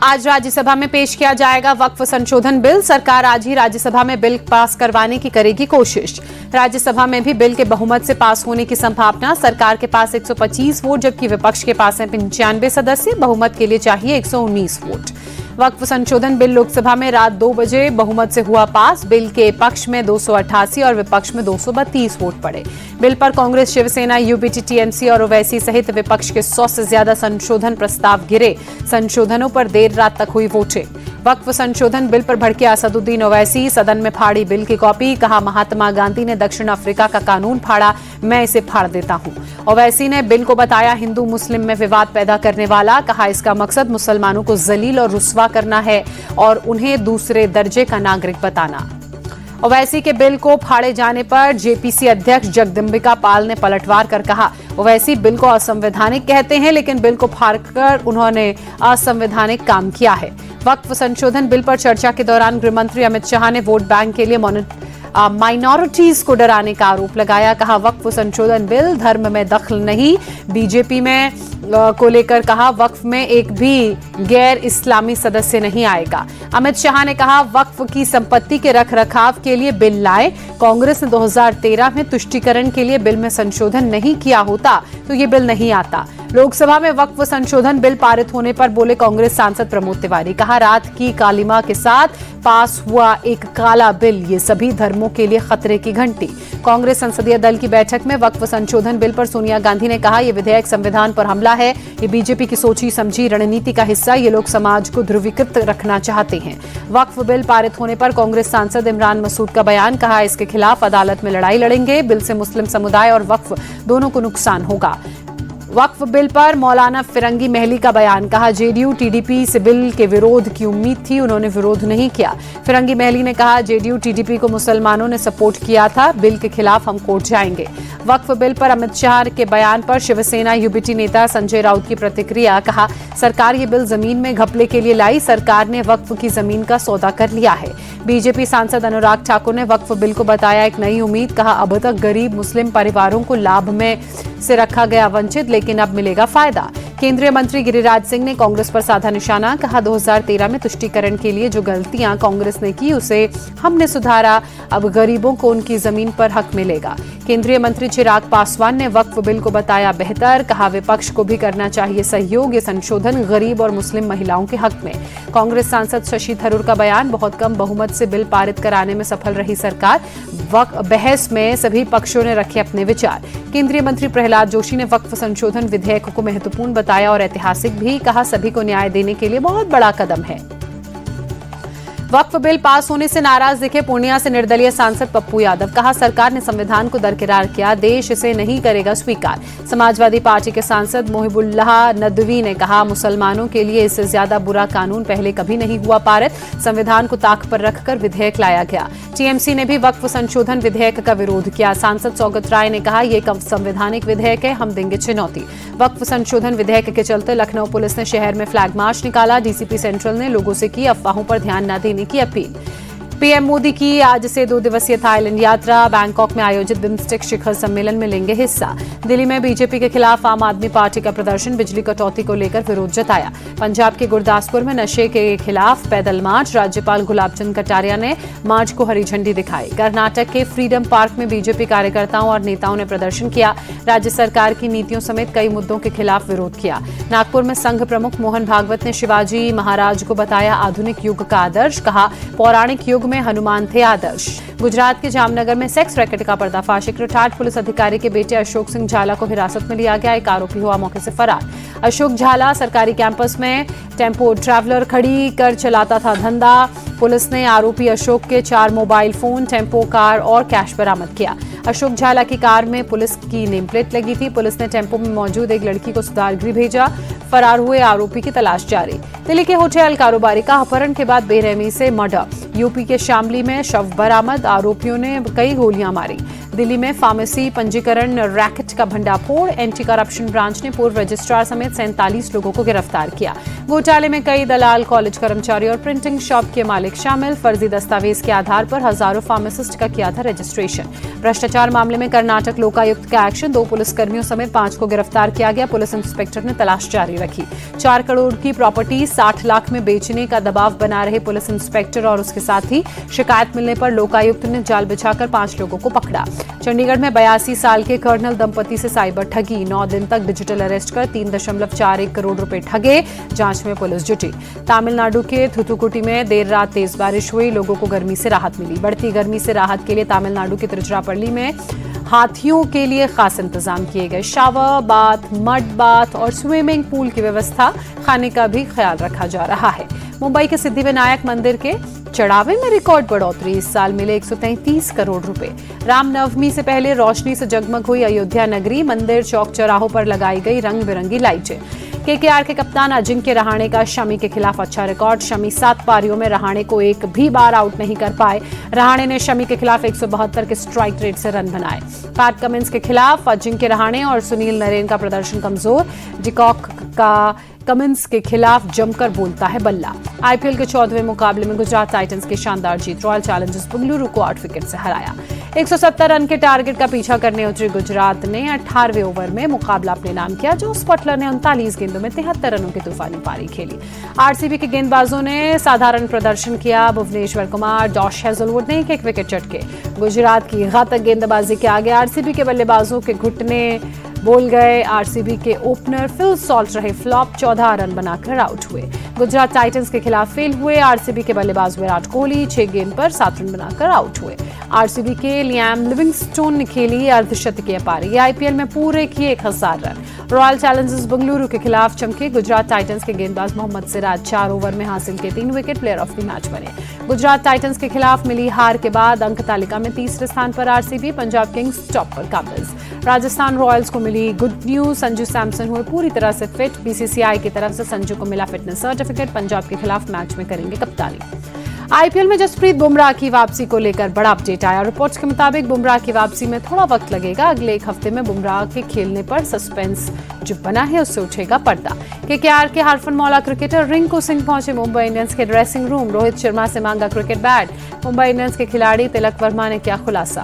आज राज्यसभा में पेश किया जाएगा वक्फ संशोधन बिल। सरकार आज ही राज्यसभा में बिल पास करवाने की करेगी कोशिश। राज्यसभा में भी बिल के बहुमत से पास होने की संभावना। सरकार के पास 125 वोट जबकि विपक्ष के पास है 95 सदस्य। बहुमत के लिए चाहिए 119 वोट। वक्फ संशोधन बिल लोकसभा में रात 2 बजे बहुमत से हुआ पास। बिल के पक्ष में 288 और विपक्ष में 232 वोट पड़े। बिल पर कांग्रेस, शिवसेना, यूपीटी, टीएमसी और ओवैसी सहित विपक्ष के 100 से ज्यादा संशोधन प्रस्ताव गिरे। संशोधनों पर देर रात तक हुई वोटिंग। वक्फ संशोधन बिल पर भड़के असदुद्दीन ओवैसी, सदन में फाड़ी बिल की कॉपी। कहा, महात्मा गांधी ने दक्षिण अफ्रीका का कानून फाड़ा, मैं इसे फाड़ देता हूं। ओवैसी ने बिल को बताया हिंदू मुस्लिम में विवाद पैदा करने वाला। कहा, इसका मकसद मुसलमानों को जलील और रुस्वा करना है और उन्हें दूसरे दर्जे का नागरिक बताना। ओवैसी के बिल को फाड़े जाने पर जेपीसी अध्यक्ष जगदंबिका पाल ने पलटवार कर कहा, ओवैसी बिल को असंवैधानिक कहते हैं लेकिन बिल को फाड़कर उन्होंने असंवैधानिक काम किया है। वक्फ संशोधन बिल पर चर्चा के दौरान गृहमंत्री अमित शाह ने वोट बैंक के लिए माइनॉरिटीज को डराने का आरोप लगाया। कहा, वक्फ संशोधन बिल धर्म में दखल नहीं। बीजेपी में को लेकर कहा, वक्फ में एक भी गैर इस्लामी सदस्य नहीं आएगा। अमित शाह ने कहा, वक्फ की संपत्ति के रखरखाव के लिए बिल लाए। कांग्रेस ने 2013 में तुष्टीकरण के लिए बिल में संशोधन नहीं किया होता तो ये बिल नहीं आता। लोकसभा में वक्फ संशोधन बिल पारित होने पर बोले कांग्रेस सांसद प्रमोद तिवारी। कहा, रात की कालिमा के साथ पास हुआ एक काला बिल, ये सभी धर्मों के लिए खतरे की घंटी। कांग्रेस संसदीय दल की बैठक में वक्फ संशोधन बिल पर सोनिया गांधी ने कहा, यह विधेयक संविधान पर हमला है। ये बीजेपी की सोची समझी रणनीति का हिस्सा। ये लोग समाज को ध्रुवीकृत रखना चाहते हैं। वक्फ बिल पारित होने पर कांग्रेस सांसद इमरान मसूद का बयान। कहा, इसके खिलाफ अदालत में लड़ाई लड़ेंगे। बिल से मुस्लिम समुदाय और वक्फ दोनों को नुकसान होगा। वक्फ बिल पर मौलाना फिरंगी महली का बयान। कहा, जेडीयू टीडीपी से बिल के विरोध की उम्मीद थी, उन्होंने विरोध नहीं किया। फिरंगी महली ने कहा, जेडीयू टीडीपी को मुसलमानों ने सपोर्ट किया था, बिल के खिलाफ हम कोर्ट जाएंगे। वक्फ बिल पर अमित शाह के बयान पर शिवसेना यूपीटी नेता संजय राउत की प्रतिक्रिया। कहा, सरकार ये बिल जमीन में घपले के लिए लाई। सरकार ने वक्फ की जमीन का सौदा कर लिया है। बीजेपी सांसद अनुराग ठाकुर ने वक्फ बिल को बताया एक नई उम्मीद। कहा, अब तक गरीब मुस्लिम परिवारों को लाभ में से रखा गया वंचित, लेकिन अब मिलेगा फायदा। केंद्रीय मंत्री गिरिराज सिंह ने कांग्रेस पर साधा निशाना। कहा, 2013 में तुष्टीकरण के लिए जो गलतियां कांग्रेस ने की उसे हमने सुधारा। अब गरीबों को उनकी जमीन पर हक मिलेगा। केंद्रीय मंत्री चिराग पासवान ने वक्फ बिल को बताया बेहतर। कहा, विपक्ष को भी करना चाहिए सहयोग। ये संशोधन गरीब और मुस्लिम महिलाओं के हक में। कांग्रेस सांसद शशि थरूर का बयान। बहुत कम बहुमत से बिल पारित कराने में सफल रही सरकार। बहस में सभी पक्षों ने रखे अपने विचार। केंद्रीय मंत्री प्रहलाद जोशी ने वक्फ संशोधन विधेयक को महत्वपूर्ण बताया और ऐतिहासिक भी। कहा, सभी को न्याय देने के लिए बहुत बड़ा कदम है। वक्फ बिल पास होने से नाराज दिखे पूर्णिया से निर्दलीय सांसद पप्पू यादव। कहा, सरकार ने संविधान को दरकिरार किया, देश इसे नहीं करेगा स्वीकार। समाजवादी पार्टी के सांसद मोहिबुल्लाह नदवी ने कहा, मुसलमानों के लिए इससे ज्यादा बुरा कानून पहले कभी नहीं हुआ पारित। संविधान को ताक पर रखकर विधेयक लाया गया। टीएमसी ने भी वक्फ संशोधन विधेयक का विरोध किया। सांसद सौगत राय ने कहा, यह संवैधानिक विधेयक है, हम देंगे चुनौती। वक्फ संशोधन विधेयक के चलते लखनऊ पुलिस ने शहर में फ्लैग मार्च निकाला। डीसीपी सेंट्रल ने लोगों से की अफवाहों पर ध्यान न देने की अपील। पीएम मोदी की आज से 2 दिवसीय थाईलैंड यात्रा। बैंकॉक में आयोजित बिम्स्टेक शिखर सम्मेलन में लेंगे हिस्सा। दिल्ली में बीजेपी के खिलाफ आम आदमी पार्टी का प्रदर्शन। बिजली कटौती को लेकर विरोध जताया। पंजाब के गुरदासपुर में नशे के खिलाफ पैदल मार्च। राज्यपाल गुलाब चंद कटारिया ने मार्च को हरी झंडी दिखाई। कर्नाटक के फ्रीडम पार्क में बीजेपी कार्यकर्ताओं और नेताओं ने प्रदर्शन किया। राज्य सरकार की नीतियों समेत कई मुद्दों के खिलाफ विरोध किया। नागपुर में संघ प्रमुख मोहन भागवत ने शिवाजी महाराज को बताया आधुनिक युग का आदर्श। कहा, पौराणिक युग में हनुमान थे आदर्श। गुजरात के जामनगर में सेक्स रैकेट का पर्दाफाश। एक रिटायर्ड पुलिस अधिकारी के बेटे अशोक सिंह झाला को हिरासत में लिया गया। एक आरोपी हुआ मौके से फरार। अशोक झाला सरकारी कैंपस में टेम्पो ट्रैवलर खड़ी कर चलाता था धंधा। पुलिस ने आरोपी अशोक के 4 मोबाइल फोन, टेम्पो कार और कैश बरामद किया। अशोक झाला की कार में पुलिस की नेम प्लेट लगी थी। पुलिस ने टेम्पो में मौजूद एक लड़की को सुधार गृह भेजा। फरार हुए आरोपी की तलाश जारी। दिल्ली के होटल कारोबारी का अपहरण के बाद बेरहमी से मर्डर। यूपी के शामली में शव बरामद। आरोपियों ने कई गोलियां मारी। दिल्ली में फार्मेसी पंजीकरण रैकेट का भंडाफोड़। एंटी करप्शन ब्रांच ने पूर्व रजिस्ट्रार समेत 47 लोगों को गिरफ्तार किया। घोटाले में कई दलाल, कॉलेज कर्मचारी और प्रिंटिंग शॉप के मालिक एक शामिल। फर्जी दस्तावेज के आधार पर हजारों फार्मासिस्ट का किया था रजिस्ट्रेशन। भ्रष्टाचार मामले में कर्नाटक लोकायुक्त का एक्शन, 2 पुलिसकर्मियों समेत 5 को गिरफ्तार किया गया। पुलिस इंस्पेक्टर ने तलाश जारी रखी। 4 करोड़ की प्रॉपर्टी 60 लाख में बेचने का दबाव बना रहे पुलिस इंस्पेक्टर और उसके साथी। शिकायत मिलने पर लोकायुक्त ने जाल बिछाकर 5 लोगों को पकड़ा। चंडीगढ़ में 82 साल के कर्नल दंपति से साइबर ठगी, 9 दिन तक डिजिटल अरेस्ट कर 3.41 करोड़ रुपए ठगे। जांच में पुलिस जुटी। तमिलनाडु के थुथुकुडी में देर रात तेज बारिश हुई, लोगों को गर्मी से राहत मिली। बढ़ती गर्मी से राहत के लिए तमिलनाडु के तिरुचिरापल्ली में हाथियों के लिए खास इंतजाम किए गए। शावर बाथ, मड बाथ और स्विमिंग पूल की व्यवस्था, खाने का भी ख्याल रखा जा रहा है। मुंबई के सिद्धिविनायक मंदिर के चढ़ावे में रिकॉर्ड बढ़ोतरी, इस साल मिले 133 करोड़ रुपए। रामनवमी से पहले रोशनी से जगमग हुई अयोध्या नगरी, मंदिर चौक चौराहों पर लगाई गई रंग बिरंगी लाइटें। केकेआर के कप्तान अजिंक्य रहाणे का शमी के खिलाफ अच्छा रिकॉर्ड, शमी 7 पारियों में रहाणे को एक भी बार आउट नहीं कर पाए। रहाणे ने शमी के खिलाफ 172 के स्ट्राइक रेट से रन बनाए। पैट कमिंस के खिलाफ अजिंक्य रहाणे और सुनील नरेन का प्रदर्शन कमजोर, डिकॉक का कमिंस के खिलाफ जमकर बोलता है बल्ला। आईपीएल के 14वें मुकाबले में गुजरात टाइटंस की शानदार जीत, रॉयल चैलेंजर्स बेंगलुरु को 8 विकेट से हराया। 170 रन के टारगेट का पीछा करने उतरी गुजरात ने 18वें ओवर में मुकाबला अपने नाम किया। जोस बटलर ने 39 गेंदों में 73 रनों की तूफानी पारी खेली। आरसीबी के गेंदबाजों ने साधारण प्रदर्शन किया। भुवनेश्वर कुमार, जॉश हेजलवुड ने एक विकेट चटके। गुजरात की घातक गेंदबाजी के आगे आरसीबी के बल्लेबाजों के घुटने बोल गए। आरसीबी के ओपनर फिल सॉल्ट रहे फ्लॉप, 14 रन बनाकर आउट हुए। गुजरात टाइटंस के खिलाफ फेल हुए आरसीबी के बल्लेबाज विराट कोहली, 6 गेंद पर 7 रन बनाकर आउट हुए। आरसीबी के लियाम लिविंगस्टोन ने खेली अर्धशतकीय पारी, आईपीएल में पूरे किए 1000 रन। रॉयल चैलेंजर्स बेंगलुरु के खिलाफ चमके गुजरात टाइटंस के गेंदबाज मोहम्मद सिराज, 4 ओवर में हासिल के 3 wicket, player of the match बने। गुजरात टाइटंस के खिलाफ मिली हार के बाद अंक तालिका में तीसरे स्थान पर आरसीबी, पंजाब किंग्स टॉप पर काबिज। राजस्थान रॉयल्स को मिली गुड न्यूज, संजू सैमसन हुए पूरी तरह से फिट। बीसीसीआई की तरफ से संजू को मिला फिटनेस सर्टिफिकेट, पंजाब के खिलाफ मैच में करेंगे कप्तानी। आईपीएल में जसप्रीत बुमराह की वापसी को लेकर बड़ा अपडेट आया। रिपोर्ट्स के मुताबिक बुमराह की वापसी में थोड़ा वक्त लगेगा। अगले 1 हफ्ते में बुमराह के खेलने पर सस्पेंस जो बना है उससे उठेगा पर्दा। केकेआर के हरफनमौला क्रिकेटर रिंकू सिंह पहुंचे मुंबई इंडियंस के ड्रेसिंग रूम, रोहित शर्मा से मांगा क्रिकेट बैट। मुंबई इंडियंस के खिलाड़ी तिलक वर्मा ने किया खुलासा।